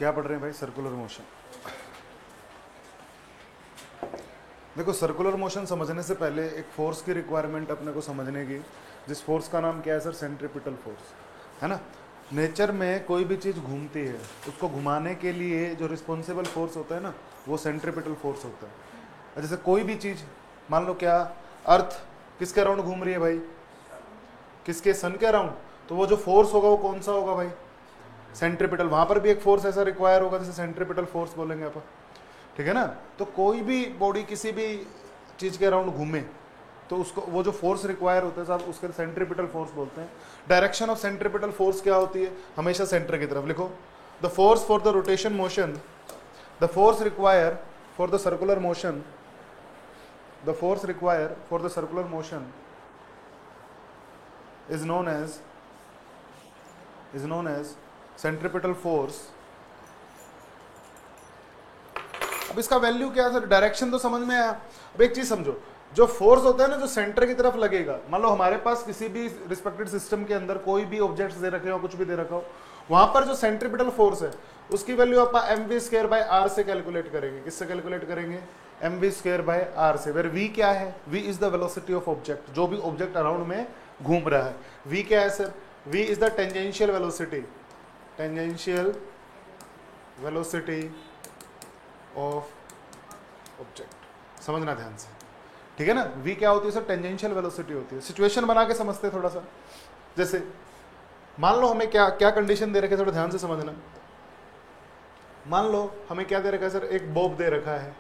क्या पढ़ रहे हैं भाई? Circular motion. देखो, सर्कुलर मोशन समझने से पहले एक फोर्स की रिक्वायरमेंट अपने को समझने की, जिस फोर्स का नाम क्या है सर? सेंट्रीपिटल फोर्स, है ना। नेचर में कोई भी चीज़ घूमती है, उसको घुमाने के लिए जो रिस्पॉन्सिबल फोर्स होता है ना, वो सेंट्रीपिटल फोर्स होता है। जैसे कोई भी चीज़, मान लो क्या, अर्थ किसके अराउंड घूम रही है भाई? किसके? सन के अराउंड। तो वो जो फोर्स होगा वो कौन सा होगा भाई? सेंट्रीपिटल। वहां पर भी एक फोर्स ऐसा रिक्वायर होगा जिसे सेंट्रीपिटल फोर्स बोलेंगे अपन, ठीक है ना। तो कोई भी बॉडी किसी भी चीज के अराउंड घूमे तो उसको वो जो फोर्स रिक्वायर होता है साहब, उसके सेंट्रीपिटल फोर्स बोलते हैं। डायरेक्शन ऑफ सेंट्रीपिटल फोर्स क्या होती है? हमेशा सेंटर की तरफ लिखो। The force for the rotation motion, the force require for the circular motion, the force require for the circular motion is known as centripetal force। अब इसका वैल्यू क्या है सर? डायरेक्शन तो समझ में आया। अब एक चीज समझो, जो फोर्स होता है ना, जो सेंटर की तरफ लगेगा, मान लो हमारे पास किसी भी रिस्पेक्टेड सिस्टम के अंदर कोई भी ऑब्जेक्ट्स दे रखे हो, कुछ भी दे रखा हो, वहां पर जो सेंट्रीपिटल फोर्स है उसकी वैल्यू आप mv²/r से कैलकुलेट करेंगे। किससे कैलकुलेट करेंगे? mv²/r से। वेर v क्या है? v is the velocity of object, जो भी ऑब्जेक्ट अराउंड में घूम रहा है। v क्या है sir? v is the tangential velocity, tangential velocity of object. समझना ध्यान से, ठीक है ना। v क्या होती है सर? टेंजेंशियल वेलोसिटी होती है। सिचुएशन बना के समझते हैं थोड़ा सा। जैसे मान लो हमें क्या क्या कंडीशन दे रखे, थोड़ा ध्यान से समझना। मान लो हमें क्या दे रखा है सर? एक बॉब दे रखा है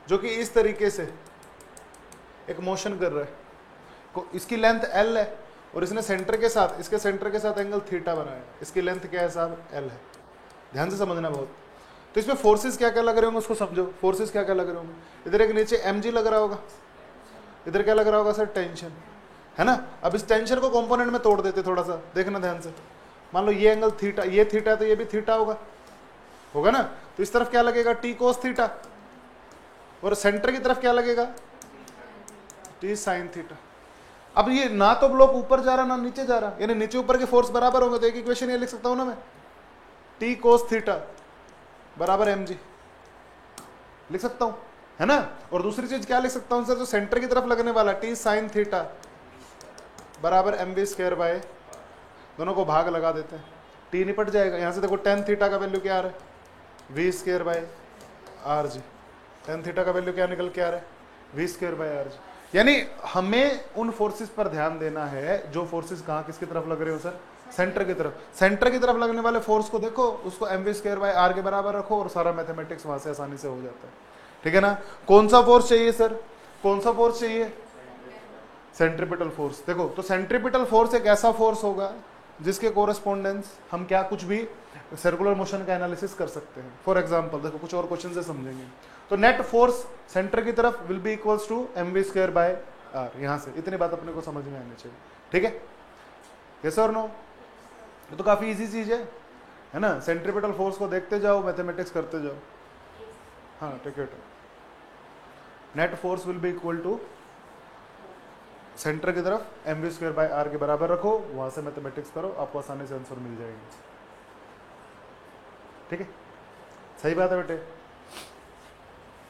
जो कि इस तरीके से एक मोशन कर रहा है। इसकी लेंथ l है और इसने सेंटर के साथ, इसके सेंटर के साथ एंगल थीटा बनाया। इसकी लेंथ क्या है साहब? l है। ध्यान से समझना बहुत। तो इसमें फोर्सेस क्या क्या लग रहे होंगे उसको समझो। फोर्सेस क्या क्या लग रहे होंगे? इधर एक नीचे mg लग रहा होगा, इधर क्या लग रहा होगा सर? टेंशन, है ना। अब इस टेंशन को कंपोनेंट में तोड़ देते, थोड़ा सा देखना ध्यान से। मान लो ये एंगल थीटा, ये थीटा है तो ये भी थीटा होगा ना। तो इस तरफ क्या लगेगा? t cos थीटा, और सेंटर की तरफ क्या लगेगा? t sin theta. अब ये ना तो ब्लॉक ऊपर जा रहा ना नीचे जा रहा, यानी नीचे ऊपर के फोर्स बराबर होंगे। तो एक इक्वेशन ये लिख सकता हूं ना मैं, t cos थीटा बराबर mg लिख सकता हूं, है ना। और दूसरी चीज क्या लिख सकता हूं सर? जो सेंटर की तरफ लगने वाला t sin थीटा बराबर mv², दोनों को भाग लगा देते हैं, t निपट जाएगा। यहां से देखो tan थीटा का वैल्यू क्या आ रहा है? v²/rg। tan थीटा का वैल्यू क्या निकल के आ रहा है? v²/rg। यानी हमें उन फोर्सेस पर ध्यान देना है जो फोर्सेस कहां किसकी तरफ लग रहे हो सर? सेंटर की तरफ। सेंटर की तरफ लगने वाले फोर्स को देखो, उसको mv²/r के बराबर रखो और सारा मैथमेटिक्स वहां से आसानी से हो जाता है, ठीक है ना। कौन सा फोर्स चाहिए सर? कौन सा फोर्स चाहिए? Centripetal force. देखो, तो सेंट्रीपिटल फोर्स एक ऐसा फोर्स होगा जिसके कोरेस्पोंडेंस हम क्या कुछ भी सर्कुलर मोशन का एनालिसिस कर सकते हैं। फॉर एग्जांपल देखो, कुछ और क्वेश्चन से समझेंगे। तो नेट फोर्स सेंटर की तरफ will be equals to mv²/r। यहां से इतनी बात अपने को समझ में आनी चाहिए, ठीक है। यस और नो? ये तो काफी इजी चीज है ना। सेंट्रीपिटल फोर्स को देखते जाओ, मैथमेटिक्स करते जाओ। हाँ, take it. Net force will be equal to centre की तरफ mv²/r के बराबर रखो, वहां से मैथमेटिक्स करो, आपको आसानी से आंसर मिल जाएंगे, ठीक है। सही बात है बेटे।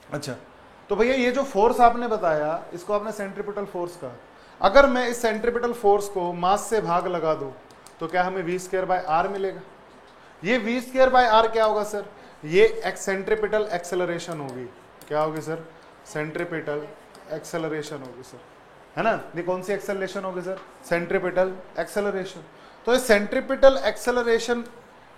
अच्छा, तो भैया ये जो फोर्स आपने बताया, इसको आपने सेंट्रीपिटल फोर्स कहा। अगर मैं इस सेंट्रीपिटल फोर्स को मास से भाग लगा दूं तो क्या हमें v²/r मिलेगा? ये v²/r क्या होगा सर? ये सेंट्रीपिटल एक्सेलरेशन होगी। क्या होगी सर? सेंट्रीपिटल एक्सेलरेशन होगी सर, है ना। ये कौन सी एक्सेलरेशन होगी सर? Centripetal acceleration. तो ये सेंट्रीपिटल एक्सेलरेशन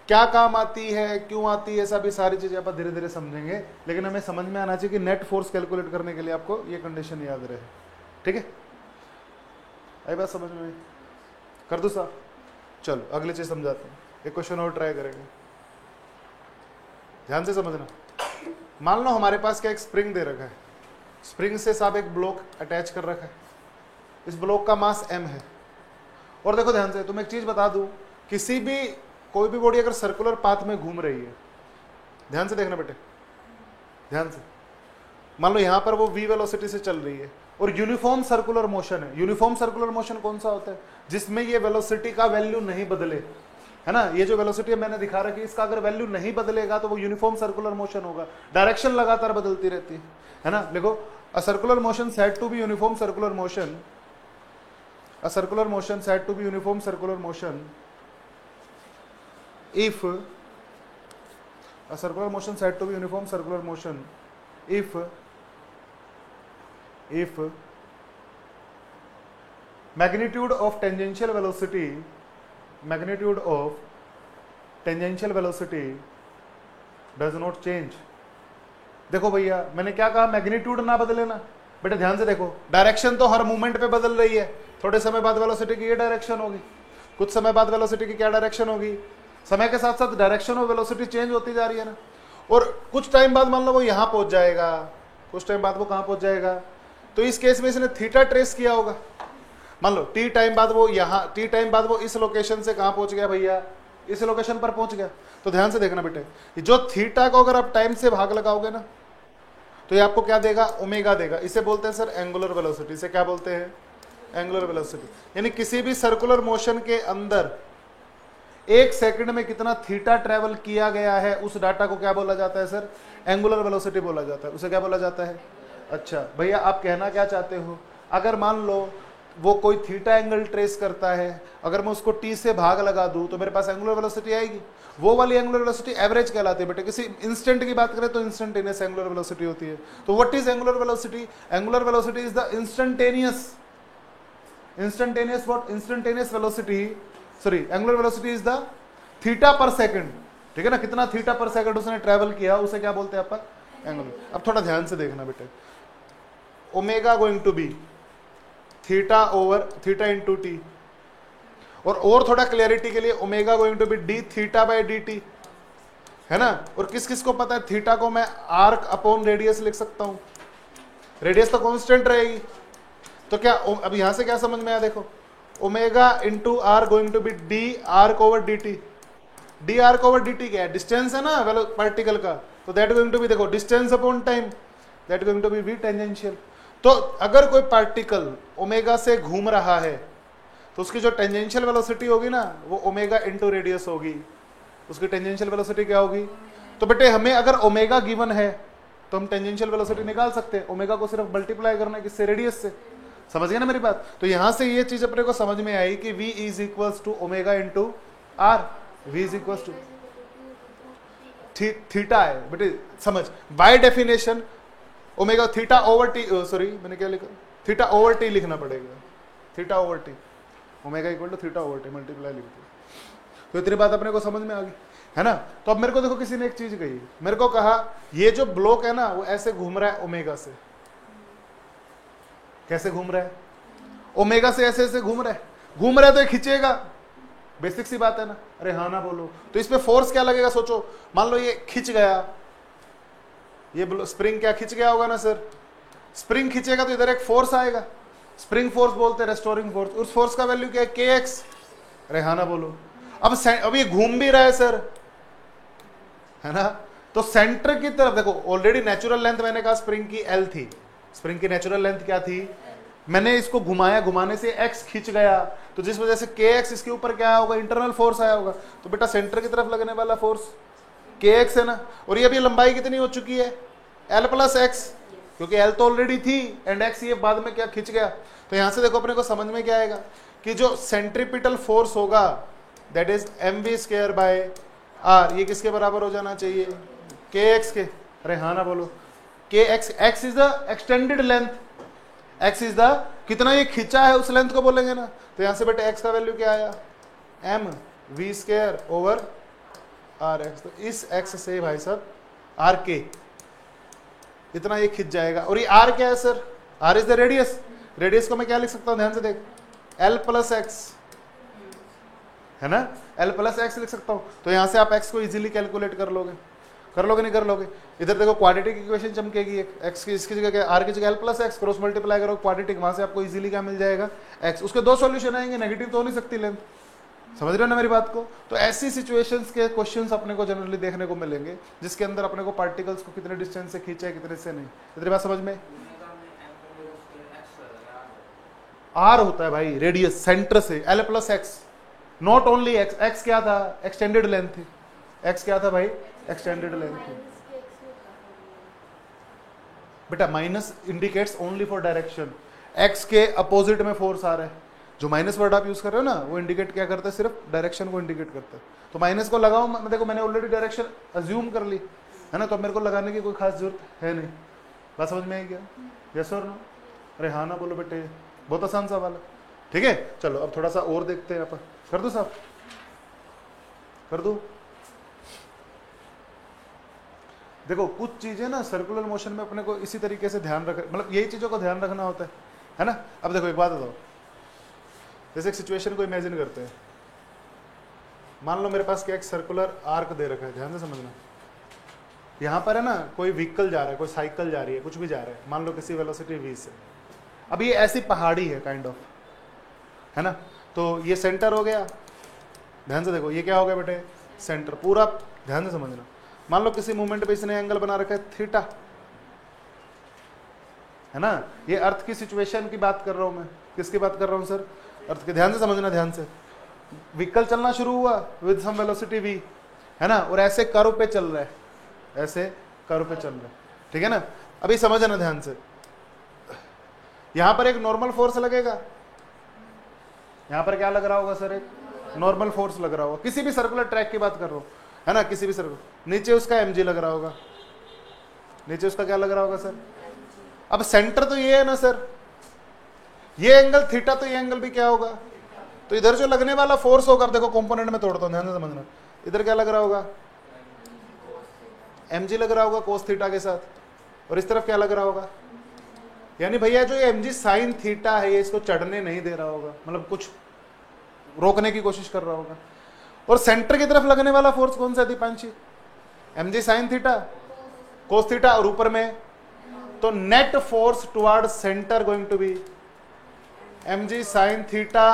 क्या काम आती है, क्यों आती है, सभी सारी चीजें आप धीरे धीरे समझेंगे। लेकिन हमें समझ में आना चाहिए कि नेट फोर्स कैलकुलेट करने के लिए आपको ये कंडीशन याद रहे, ठीक है। आई बात समझ में? कर दो साहब। चलो अगली चीज समझाते हैं, एक क्वेश्चन और ट्राई करेंगे, ध्यान से समझना। मान लो हमारे पास क्या एक स्प्रिंग दे रखा है, स्प्रिंग से साहब एक ब्लॉक अटैच कर रखा है, इस ब्लॉक का मास m है। और देखो ध्यान से, तुम्हें एक चीज बता दूं, किसी भी कोई भी बॉडी अगर सर्कुलर पाथ में घूम रही है, ध्यान से देखना बेटे, ध्यान से। मान लो यहां पर वो v वेलोसिटी से चल रही है और यूनिफॉर्म सर्कुलर मोशन है। यूनिफॉर्म सर्कुलर मोशन कौन सा होता है? जिसमें ये वेलोसिटी का वैल्यू नहीं बदले, है ना। ये जो वेलोसिटी मैंने दिखा रखी है, इसका अगर वैल्यू नहीं बदलेगा तो वो यूनिफॉर्म सर्कुलर मोशन होगा, डायरेक्शन लगातार बदलती रहती है ना। देखो, a circular motion said to be uniform circular motion, a circular motion said to be uniform circular motion if a circular motion said to be uniform circular motion if magnitude of tangential velocity does not change। देखो भैया मैंने क्या कहा, magnitude ना बदले ना। बेटा ध्यान से देखो, डायरेक्शन तो हर मूवमेंट पे बदल रही है। थोड़े समय बाद वेलोसिटी की ये डायरेक्शन होगी, कुछ समय बाद वेलोसिटी की क्या डायरेक्शन होगी, समय के साथ साथ डायरेक्शन और वेलोसिटी चेंज होती जा रही है ना। और कुछ टाइम बाद मान लो वो यहां पहुंच जाएगा, कुछ टाइम बाद वो कहां पहुंच जाएगा, तो इस केस में इसने थीटा ट्रेस किया होगा। मान लो टी टाइम बाद वो यहां, टी टाइम बाद वो इस लोकेशन से कहां पहुंच गया भैया, इस लोकेशन पर पहुंच गया। तो ध्यान से देखना बेटे, जो थीटा को अगर आप टाइम से भाग लगाओगे ना, तो ये आपको क्या देगा, ओमेगा देगा। इसे बोलते हैं सर एंगुलर वेलोसिटी। इसे क्या बोलते हैं, एंगुलर वेलोसिटी। यानी किसी भी सर्कुलर मोशन के अंदर एक सेकंड में कितना थीटा ट्रेवल किया गया है, उस डाटा को क्या बोला जाता है सर, एंगुलर वेलोसिटी बोला जाता है। उसे क्या बोला जाता है। अच्छा भैया आप कहना क्या चाहते हो, अगर मान लो वो कोई थीटा एंगल ट्रेस करता है, अगर मैं उसको टी से भाग लगा दूं तो मेरे पास एंगुलर वेलोसिटी आएगी। वो वाली एंगुलर वेलोसिटी एवरेज कहलाती है बेटे। किसी इंस्टेंट की बात करें तो इंस्टेंटेनियस एंगुलर वेलोसिटी होती है। तो what is angular velocity, angular velocity is the instantaneous what, instantaneous velocity, sorry angular velocity is the theta पर सेकंड। ठीक है ना, कितना थीटा पर सेकंड उसने ट्रेवल किया, उसे क्या बोलते हैं अपन, एंगुलर। अब थोड़ा ध्यान से देखना बेटे, omega going to be theta over theta into T, और थोड़ा क्लियरिटी के लिए omega going to be D theta by D T, है ना। और किस किस को पता है, थीटा को मैं आर्क अपॉन रेडियस लिख सकता हूं, रेडियस तो कांस्टेंट रहेगी। तो क्या अब यहां से क्या समझ में आया, देखो omega into R going to be D arc over D T. D arc over D T क्या है, डिस्टेंस है ना पार्टिकल का, तो दैट गोइंग टू बी, देखो distance upon time, that going to be V tangential. तो अगर कोई पार्टिकल ओमेगा से घूम रहा है तो उसकी जो टेंजेंशियल वेलोसिटी होगी ना, वो ओमेगा इंटू रेडियस होगी। उसकी टेंजेंशियल वेलोसिटी क्या होगी। तो बेटे हमें अगर ओमेगा गिवन है तो हम टेंजेंशियल वेलोसिटी निकाल सकते हैं। ओमेगा को सिर्फ मल्टीप्लाई करना है किससे, रेडियस से। समझ गए ना मेरी बात। तो यहां से ये चीज अपने को समझ में आई कि v is equals to omega into R, v is equals to theta है बेटे, समझ। By definition omega theta over T, sorry मैंने क्या लिखा, थीटा ओवर टी लिखना पड़ेगा, theta over T, omega equal to theta over T multiply लिख दो। तो इतनी बात अपने को समझ में आ गई, है ना। तो अब मेरे को देखो किसी ने एक चीज कही, मेरे को कहा ये जो ब्लॉक है ना वो ऐसे घूम रहा है ओमेगा से। कैसे घूम रहा है, ओमेगा से ऐसे ऐसे घूम रहा है तो ये खींचेगा, बेसिक सी बात है ना। अरे हाँ ना बोलो। तो इसमें फोर्स क्या लगेगा, सोचो। मान लो ये खींच गया, ये स्प्रिंग क्या खींच गया होगा ना सर, स्प्रिंग खींचेगा तो इधर एक फोर्स आएगा, स्प्रिंग फोर्स बोलते हैं, रेस्टोरिंग फोर्स। उस फोर्स का वैल्यू क्या है, के एक्स। अरे हाँ ना बोलो। अब ये घूम भी रहा है सर, है ना। तो सेंटर की तरफ देखो, ऑलरेडी नेचुरल लेंथ मैंने कहा स्प्रिंग की एल थी, स्प्रिंग की नेचुरल लेंथ क्या थी, मैंने इसको घुमाया, घुमाने से एक्स खींच गया, तो जिस वजह से के एक्स इसके ऊपर क्या आया होगा, इंटरनल फोर्स आया होगा। तो बेटा सेंटर की तरफ लगने वाला फोर्स के एक्स है ना। और ये अभी लंबाई कितनी हो चुकी है, एल प्लस एक्स, क्योंकि एल तो ऑलरेडी थी एंड एक्स ये बाद में क्या खींच गया। तो यहां से देखो अपने को समझ में क्या आएगा कि जो सेंट्रीपिटल फोर्स होगा that is M V square by R, ये किसके बराबर हो जाना चाहिए, के एक्स के। अरे हाँ ना बोलो। के x, x is the extended length, x is the कितना ये खींचा है उस लेंथ को बोलेंगे ना। तो यहां से बेटा एक्स का वैल्यू क्या आया, M V square over R X. तो इस एक्स से भाई साहब आर के इतना ये खींच जाएगा। और ये आर क्या है sir, R is the radius. Radius को मैं क्या लिख सकता हूं, ध्यान से देख, एल प्लस एक्स, है ना, एल प्लस एक्स लिख सकता हूं। तो यहां से आप एक्स को इजीली कैलकुलेट कर लोगे नहीं कर लोगे। इधर देखो क्वाड्रेटिक इक्वेशन चमकेगी, एक्स की इसकी जगह आर की जगह L plus x, cross multiply करो क्वाड्रेटिक, वहां से आपको इजीली क्या मिल जाएगा, एक्स। उसके दो सॉल्यूशन आएंगे, नेगेटिव तो हो नहीं सकती लेंथ। समझ रहे हो ना मेरी बात को। तो ऐसी सिचुएशंस के क्वेश्चंस अपने को जनरली देखने को मिलेंगे जिसके अंदर अपने को पार्टिकल्स को कितने डिस्टेंस से खींचा है कितने से नहीं। इतनी बात समझ में। आर होता है भाई रेडियस, सेंटर से L plus x, not only x, x क्या था, एक्सटेंडेड लेंथ थी, एक्स क्या था भाई, एक्सटेंडेड लेंथ थी बेटा। Minus indicates only for direction, x के अपोजिट में फोर्स आ रहा है, जो माइनस वर्ड आप यूज कर रहे हो ना वो इंडिकेट क्या करता है, सिर्फ डायरेक्शन को इंडिकेट करता है। तो माइनस को लगाओ, देखो मैंने ऑलरेडी डायरेक्शन अज्यूम कर ली है ना, तो मेरे को लगाने की कोई खास जरूरत है नहीं। बात समझ में आई क्या, यस और नो? अरे हाँ ना बोलो बेटे, बहुत आसान सवाल है। ठीक है चलो अब थोड़ा सा और देखते हैं, आप कर दो साहब, कर दो। देखो कुछ चीजें ना सर्कुलर मोशन में अपने को इसी तरीके से ध्यान रख, मतलब यही चीजों का ध्यान रखना होता है ना। अब देखो एक बात बताओ, जैसे एक सिचुएशन को इमेजिन करते हैं, मान लो मेरे पास क्या एक सर्कुलर आर्क दे रखा है, ध्यान से समझना। यहाँ पर है ना कोई व्हीकल जा रहा है, कोई साइकिल जा रही है, कुछ भी जा रहा है, मान लो किसी वेलोसिटी v से। अब ये ऐसी पहाड़ी है काइंड ऑफ, है ना, तो ये सेंटर हो गया, ध्यान से देखो ये क्या हो गया बेटे, सेंटर पूरा, ध्यान से समझना। मान लो किसी मूवमेंट पे इसने एंगल बना रखा है थीटा, है ना, ये अर्थ की सिचुएशन की बात कर रहा हूं मैं, किसकी बात कर रहा हूं सर, अर्थ के। ध्यान से समझना, ध्यान से। व्हीकल चलना शुरू हुआ विद सम वेलोसिटी v, है ना, और ऐसे कर्व पे चल रहा है, ऐसे कर्व पे चल रहा है, ठीक है ना। अभी समझना ध्यान से, यहां पर एक नॉर्मल फोर्स लगेगा, यहां पर क्या लग रहा होगा सर, एक नॉर्मल फोर्स लग रहा होगा, किसी भी सर्कुलर ट्रैक की बात कर रहा हूं, है ना, किसी भी सर्कुलर। नीचे उसका mg लग रहा होगा, नीचे उसका क्या लग रहा होगा सर। अब सेंटर तो ये है ना सर, ये एंगल थीटा, तो ये एंगल भी क्या होगा, तो इधर जो लगने वाला फोर्स होगा, देखो कंपोनेंट में तोड़ता हूं, ध्यान से समझना, इधर क्या लग रहा होगा, mg लग रहा होगा कोस थीटा के साथ, और इस तरफ क्या लग रहा होगा, यानी भैया जो ये mg साइन थीटा है ये इसको चढ़ने नहीं दे रहा होगा, मतलब कुछ रोकने की कोशिश कर रहा होगा। और सेंटर की तरफ लगने वाला फोर्स कौन सा है Deepanshi, mg sine theta cos theta, और ऊपर में तो net force toward centre going to be mg sine theta,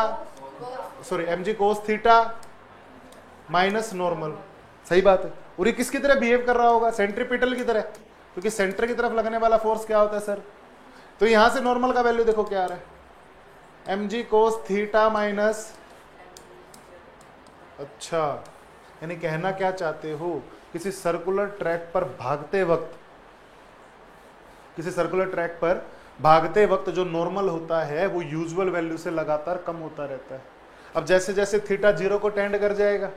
sorry mg cos theta minus normal. सही बात है। और ये किसकी तरह बिहेव कर रहा होगा, सेंट्रीपिटल की तरह, क्योंकि सेंटर की तरफ लगने वाला फोर्स क्या होता है सर, तो यहां से नॉर्मल का वैल्यू देखो क्या आ रहा है, mg कोस थीटा माइनस, अच्छा यानी कहना क्या चाहते हो, किसी सर्कुलर ट्रैक पर भागते वक्त, किसी सर्कुलर ट्रैक पर भागते वक्त जो नॉर्मल होता है वो यूजुअल वैल्यू से लगातार कम होता रहता है। अब जैसे जैसे थीटा 0 को टेंड कर जाएगा,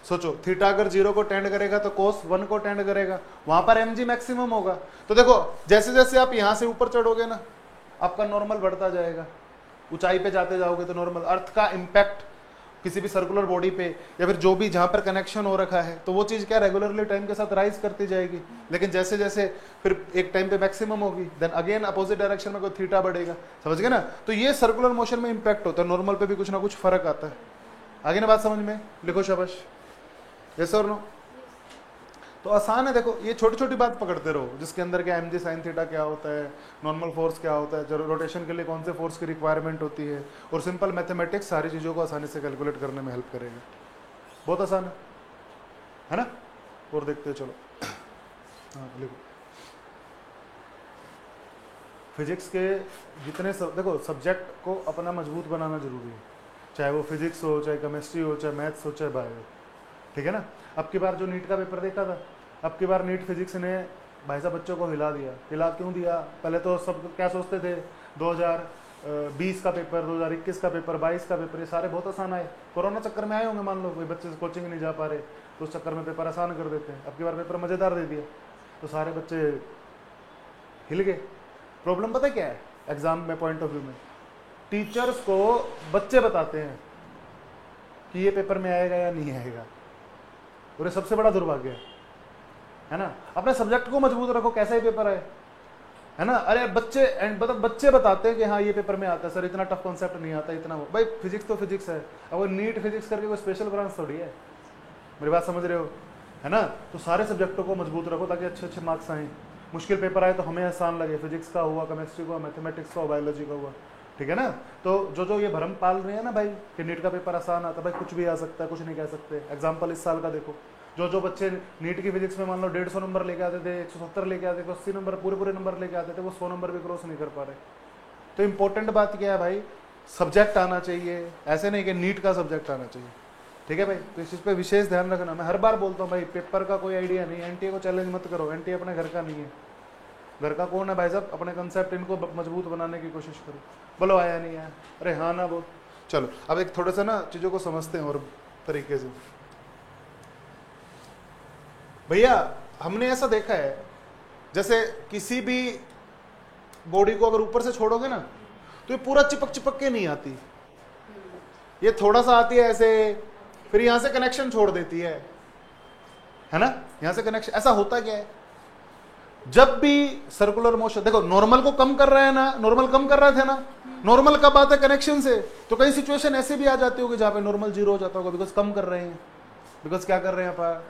सोचो थीटा अगर 0 को टेंड करेगा तो कोस 1 को टेंड करेगा, वहां पर mg मैक्सिमम होगा। तो देखो जैसे जैसे आप यहां से ऊपर चढ़ोगे ना, आपका नॉर्मल बढ़ता जाएगा, ऊंचाई पे जाते जाओगे तो नॉर्मल, अर्थ का इंपैक्ट किसी भी सर्कुलर बॉडी पे या फिर जो भी जहां पर कनेक्शन हो रखा है, तो वो चीज क्या रेगुलरली टाइम के साथ राइज करती जाएगी, लेकिन जैसे जैसे फिर एक टाइम पे मैक्सिमम होगी, देन अगेन अपोजिट डायरेक्शन में कोई थीटा बढ़ेगा, समझ गए ना। तो ये सर्कुलर मोशन में इंपैक्ट होता है, नॉर्मल पे भी कुछ ना कुछ फर्क आता है। आगे ना बात समझ में, लिखो शाबाश, यस और नो। तो आसान है, देखो ये छोटी छोटी बात पकड़ते रहो, जिसके अंदर क्या mg साइन थीटा क्या होता है, नॉर्मल फोर्स क्या होता है, रोटेशन के लिए कौन से फोर्स की रिक्वायरमेंट होती है, और सिंपल मैथमेटिक्स सारी चीज़ों को आसानी से कैलकुलेट करने में हेल्प करेगा। बहुत आसान है ना। और देखते चलो, हाँ लिखो। फिजिक्स के जितने देखो सब्जेक्ट को अपना मजबूत बनाना जरूरी है, चाहे वो फिजिक्स हो, चाहे केमिस्ट्री हो, चाहे मैथ्स हो, चाहे बायो, ठीक है ना। अब की बार जो नीट का पेपर देखा था, अब की बार नीट फिजिक्स ने भाई साहब बच्चों को हिला दिया। हिला क्यों दिया, पहले तो सब क्या सोचते थे 2020 का पेपर, 2021 का पेपर, 22 का पेपर, ये सारे बहुत आसान आए, कोरोना चक्कर में आए होंगे, मान लो कोई बच्चे कोचिंग नहीं जा पा रहे तो उस चक्कर में पेपर आसान कर देते हैं। अब की बार पेपर मज़ेदार दे दिया तो सारे बच्चे हिल गए। प्रॉब्लम पता क्या है, एग्जाम में पॉइंट ऑफ व्यू में टीचर्स को बच्चे बताते हैं कि ये पेपर में आएगा या नहीं आएगा, और ये सबसे बड़ा दुर्भाग्य है ना। अपने सब्जेक्ट को मजबूत रखो, कैसा ही पेपर है ना। अरे बच्चे मतलब बच्चे बताते हैं कि हाँ ये पेपर में आता है सर, इतना टफ कॉन्सेप्ट नहीं आता, इतना भाई फिजिक्स तो फिजिक्स है, अब वो नीट फिजिक्स करके कोई स्पेशल ब्रांच थोड़ी है, मेरी बात समझ रहे हो, है ना। तो सारे सब्जेक्टों को मजबूत रखो ताकि अच्छे अच्छे मार्क्स आए, मुश्किल पेपर आए तो हमें आसान लगे, फिजिक्स का हुआ, केमिस्ट्री का, मैथमेटिक्स का, बायोलॉजी का हुआ, ठीक है ना। तो जो ये भ्रम पाल रहे हैं ना भाई कि नीट का पेपर आसान आता, भाई कुछ भी आ सकता है, कुछ नहीं कह सकते। एग्जाम्पल इस साल का देखो, जो बच्चे नीट की फिजिक्स में मान लो 150 नंबर लेके आते थे, 170 लेके आते थे, 80 नंबर पूरे नंबर लेके आते थे, वो 100 नंबर भी क्रॉस नहीं कर पा रहे। तो इंपॉर्टेंट बात क्या है भाई सब्जेक्ट आना चाहिए, ऐसे नहीं कि नीट का सब्जेक्ट आना चाहिए, ठीक है भाई। तो इस चीज़ पे विशेष ध्यान रखना। मैं हर बार बोलता हूँ भाई, पेपर का कोई आइडिया नहीं, एनटीए को चैलेंज मत करो, एनटीए अपने घर का नहीं है। घर का कौन है भाई साहब? अपने कंसेप्ट इनको मजबूत बनाने की कोशिश करो। बोलो आया नहीं आया? अरे हाँ ना बोल। चलो अब एक थोड़ा सा ना चीज़ों को समझते हैं और तरीके से। भैया हमने ऐसा देखा है, जैसे किसी भी बॉडी को अगर ऊपर से छोड़ोगे ना तो ये पूरा चिपक चिपक के नहीं आती, ये थोड़ा सा आती है ऐसे, फिर यहां से कनेक्शन छोड़ देती है ना, यहां से कनेक्शन। ऐसा होता क्या है? जब भी सर्कुलर मोशन, देखो नॉर्मल को कम कर रहे हैं ना, नॉर्मल कम कर रहे थे ना, नॉर्मल कब आता है? कनेक्शन से। तो कई सिचुएशन ऐसे भी आ जाती होगी जहां पे नॉर्मल जीरो हो जाता होगा, बिकॉज कम कर रहे हैं। बिकॉज क्या कर रहे हैं आप?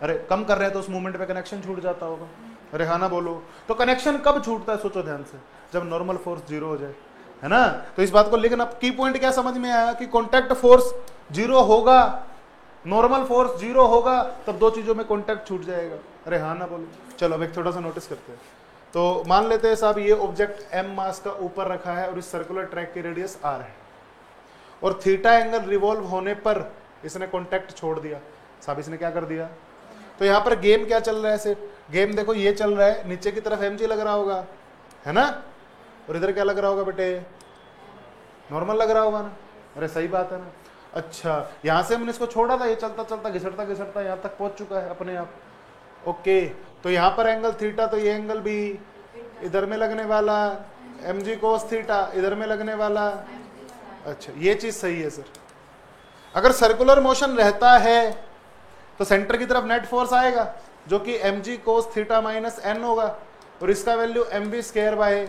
अरे कम कर रहे हैं तो उस मूवमेंट पे कनेक्शन छूट जाता होगा। अरे हाँ ना बोलो। तो कनेक्शन कब छूटता है? सोचो ध्यान से, जब नॉर्मल फोर्स जीरो हो जाए, है ना। तो इस बात को लेकिन अब की पॉइंट क्या समझ में आया कि कॉन्टैक्ट फोर्स जीरो होगा, नॉर्मल फोर्स जीरो होगा, तब दो चीजों में कॉन्टैक्ट छूट जाएगा। अरे हाँ ना बोलो। चलो अब एक थोड़ा सा नोटिस करते हैं। तो मान लेते हैं साहब ये ऑब्जेक्ट एम मास का ऊपर रखा है और इस सर्कुलर ट्रैक की रेडियस आर है, और थीटा एंगल रिवॉल्व होने पर इसने कॉन्टैक्ट छोड़ दिया। साहब इसने क्या कर दिया? तो यहाँ पर गेम क्या चल रहा है? सिर्फ गेम देखो ये चल रहा है, नीचे की तरफ mg लग रहा होगा, है ना, और इधर क्या लग रहा होगा बेटे? नॉर्मल लग रहा होगा ना। अरे सही बात है ना। अच्छा यहां से हमने इसको छोड़ा था, ये चलता चलता घिसटता घिसटता यहां तक पहुंच चुका है अपने आप। ओके, तो यहां पर एंगल थीटा, तो ये एंगल भी इधर में लगने वाला, mg cos थीटा इधर में लगने वाला। अच्छा ये चीज सही है सर। अगर सर्कुलर मोशन रहता है तो सेंटर की तरफ नेट फोर्स आएगा जो कि mg cos theta minus n होगा, और इसका value mv square bye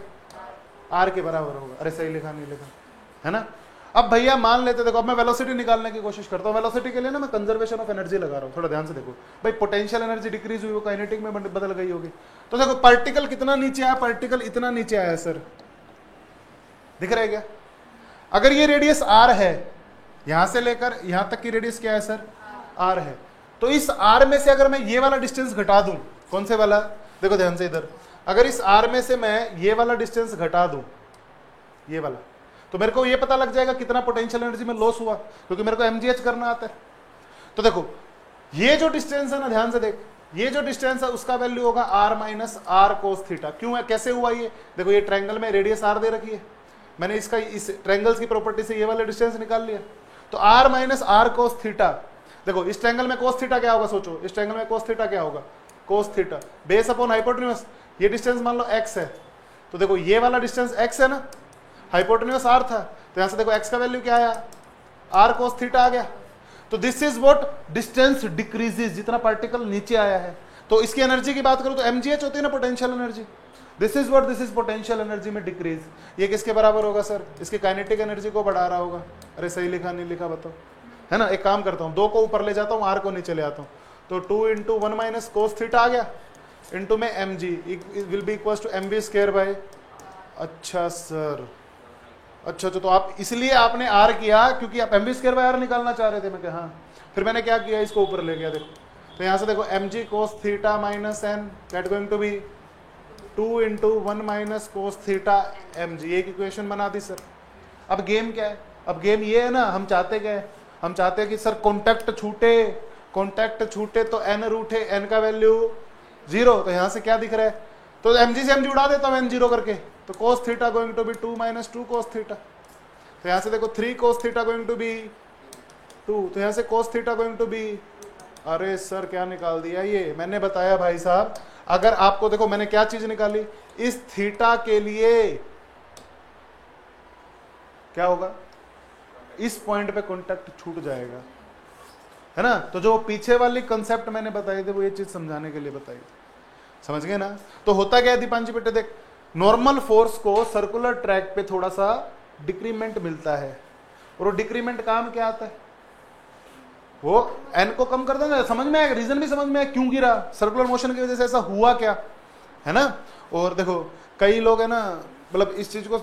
r के बराबर होगा। अरे सही लिखा नहीं लिखा, है ना। अब भैया मान लेते, देखो अब मैं वेलोसिटी निकालने की कोशिश करता हूँ। वेलोसिटी के लिए ना मैं कंजर्वेशन ऑफ एनर्जी लगा रहा हूँ, थोड़ा ध्यान से देखो भाई। पोटेंशियल एनर्जी डिक्रीज हुई, वो काइनेटिक में बदल गई होगी। तो देखो पार्टिकल कितना नीचे आया, पार्टिकल इतना नीचे आया सर, दिख रहा है क्या? अगर ये रेडियस r है, यहां से लेकर यहां तक की रेडियस क्या है सर? r है। तो इस r में से अगर मैं ये वाला डिस्टेंस घटा दूं, कौन से वाला? देखो ध्यान से इधर, अगर इस r में से मैं ये वाला डिस्टेंस घटा दूं, ये वाला, तो मेरे को ये पता लग जाएगा कितना पोटेंशियल एनर्जी में लॉस हुआ, क्योंकि मेरे को mgh करना आता है। तो देखो ये जो डिस्टेंस है ना, ध्यान से देख, ये जो डिस्टेंस है उसका वैल्यू होगा r minus R cos theta. क्यों है, कैसे हुआ ये? देखो ये ट्रायंगल में रेडियस r दे रखी है, मैंने इसका इस ट्रायंगल्स की प्रॉपर्टी से ये वाला डिस्टेंस निकाल लिया, तो r minus R cos theta. देखो इस ट्रायंगल में कोस थीटा क्या होगा? सोचो इस ट्रायंगल में कोस थीटा क्या होगा? Cos theta base upon hypotenuse. ये डिस्टेंस मान लो x है, तो देखो ये वाला डिस्टेंस x है ना, हाइपोटेन्यूज r था, तो यहां से देखो x का वैल्यू क्या आया? r कोस थीटा आ गया। तो this is what distance decreases, जितना पार्टिकल नीचे आया है। तो इसकी एनर्जी की बात करूं तो mgh होती है ना, potential energy. This is what, this is potential energy में डिक्रीज। ये किसके बराबर होगा सर? इसकी काइनेटिक एनर्जी को बढ़ा रहा होगा। अरे सही लिखा नहीं लिखा बताओ, है ना। एक काम करता हूं, 2 को ऊपर ले जाता हूं, r को नीचे ले आता हूं, तो 2 इंटू 1 माइनस कोस थीटा आ गया, इंटू में mg will be equal to mv square by. अच्छा सर, अच्छा तो आप इसलिए आपने r किया क्योंकि आप mv स्क्वायर बाय r निकालना चाह रहे थे। मैं कहा हाँ, फिर मैंने क्या किया, इसको ऊपर ले गया। देखो तो यहां से देखो mg cos theta minus n that going to be 2 into 1 minus cos theta mg। एक इक्वेशन बना दी सर। अब गेम क्या है? अब गेम ये है ना, हम चाहते क्या है? हम चाहते हैं कि सर कॉन्टैक्ट छूटे, कॉन्टैक्ट छूटे तो n रूट है, n का वैल्यू 0। तो यहां से क्या दिख रहा है? तो mg से mg उड़ा देता हूं n0 करके, तो cos theta going to be 2 minus 2 cos theta. तो यहां से देखो 3 cos theta going to be 2, तो यहां से cos theta going to be, अरे सर क्या निकाल दिया ये? मैंने बताया भाई साहब, अगर आपको देखो मैंने क्या चीज निकाली, इस थीटा के लिए क्या होगा? इस पॉइंट पे कॉन्टैक्ट छूट जाएगा, है ना। तो जो पीछे वाली कंसेप्ट मैंने बताई थी वो ये चीज समझाने के लिए बताई थी, समझ गए ना। तो होता क्या है दीपांशी बेटे, देख नॉर्मल फोर्स को सर्कुलर ट्रैक पे थोड़ा सा डिक्रीमेंट मिलता है, और वो डिक्रीमेंट काम क्या आता है? वो n को कम कर देना। समझ में आएगा, रीजन भी समझ में आया क्यों गिरा, सर्कुलर मोशन की वजह से ऐसा हुआ क्या, है ना। और देखो कई लोग है ना, मतलब इस चीज को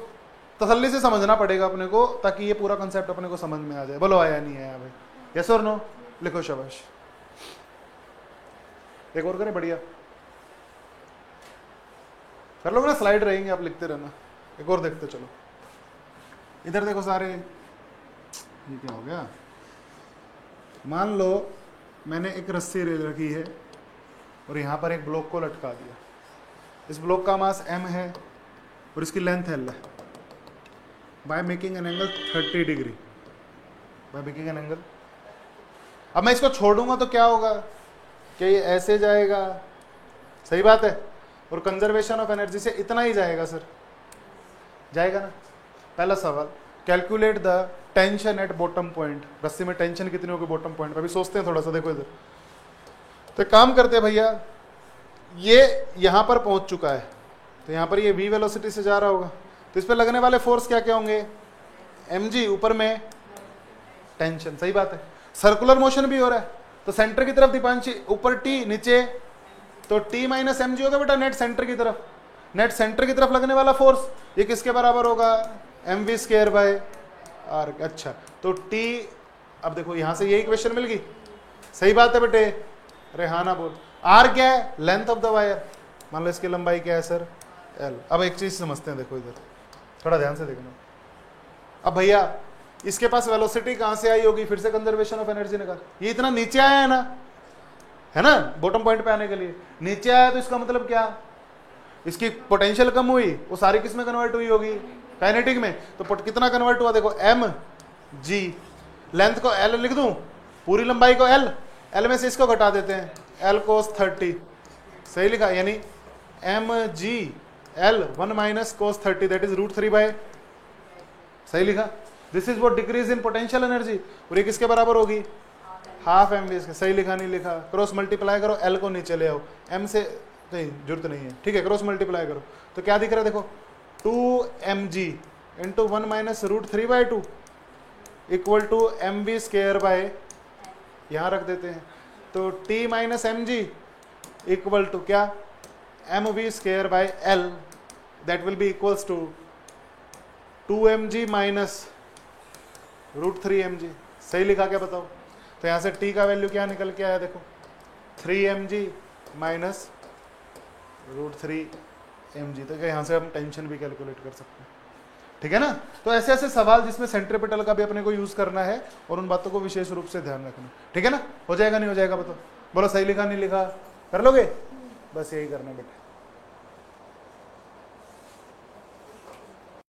तसल्ली से समझना पड़ेगा अपने को, ताकि ये पूरा कंसेप्ट अपने को समझ में आ जाए। बोलो आया नहीं आया भाई? यस और नो? लिखो शाबाश। एक और करें, बढ़िया कर लोगे ना, स्लाइड रहेंगे आप लिखते रहना। एक और देखते चलो। इधर देखो सारे, ये क्या हो गया, मान लो मैंने एक रस्सी ले रखी है और यहाँ पर एक ब्लॉक को लटका दिया। इस ब्लॉक का मास m है और इसकी लेंथ l है। By making an angle 30 degree, by making an angle, अब मैं इसको छोड़ूंगा तो क्या होगा कि ये ऐसे जाएगा, सही बात है, और कंजर्वेशन ऑफ एनर्जी से इतना ही जाएगा सर, जाएगा ना। पहला सवाल, calculate the tension at bottom point, रस्सी में टेंशन कितनी होगी बॉटम पॉइंट पे, अभी सोचते हैं थोड़ा सा, देखो इधर। तो काम करते हैं भैया, ये यहां पर पहुंच चुका है, तो यहां पर ये v वेलोसिटी से जा रहा होगा, तो इस पर लगने वाले फोर्स क्या क्या होंगे, mg, ऊपर में टेंशन, सही बात है। सर्कुलर मोशन भी हो रहा है, तो सेंटर की तरफ दीपांशी, ऊपर t नीचे, तो t माइनस mg होगा बेटा नेट सेंटर की तरफ। नेट सेंटर की तरफ लगने वाला फोर्स ये किसके बराबर होगा, mv स्क्वायर बाय r। अच्छा, तो t, अब देखो यहां से ये इक्वेशन मिल गई, सही बात है बेटे, अरे हाँ ना बोल। r क्या है, लेंथ ऑफ द वायर, मान लो इसकी लंबाई क्या है सर, l। अब एक चीज समझते हैं, देखो इधर थोड़ा ध्यान से देखना। अब भैया इसके पास वेलोसिटी कहां से आई होगी, फिर से कंजर्वेशन ऑफ एनर्जी ने कहा, ये इतना नीचे आया है ना बॉटम पॉइंट पे आने के लिए, नीचे आया, तो इसका मतलब क्या, इसकी पोटेंशियल कम हुई, वो सारी किस में कन्वर्ट हुई होगी, काइनेटिक में। तो कितना कन्वर्ट हुआ, देखो mg, लेंथ को l लिख दूं, पूरी लंबाई को l में से इसको घटा देते हैं, l cos 30, सही लिखा, यानी mg l 1 minus cos 30 that is √3 by, सही लिखा। This is what decrease in potential energy, और ये किसके बराबर होगी, हाफ mv इसके, सही लिखा नहीं लिखा, क्रॉस मल्टीप्लाई करो, l को नीचे ले आओ, m से नहीं जरूरत नहीं है, ठीक है, क्रॉस मल्टीप्लाई करो, तो क्या दिख रहा है, देखो 2mg into 1 minus √3 by 2 equal to mv square by, यहां रख देते हैं, तो t minus mg equal to क्या, mv square by l, that will be equals to 2mg minus √3mg, सही लिखा क्या बताओ। तो यहां से t का वैल्यू क्या निकल के आया, देखो 3mg माइनस √3mg, तो यहां से हम टेंशन भी कैलकुलेट कर सकते हैं, ठीक है ना। तो ऐसे ऐसे सवाल जिसमें सेंट्रीपिटल का भी अपने को यूज करना है और उन बातों को विशेष रूप से ध्यान रखना, ठीक है ना। हो जाएगा नहीं हो जाएगा बताओ, बोलो सही लिखा नहीं लिखा, कर लोगे, बस यही करना बेटा।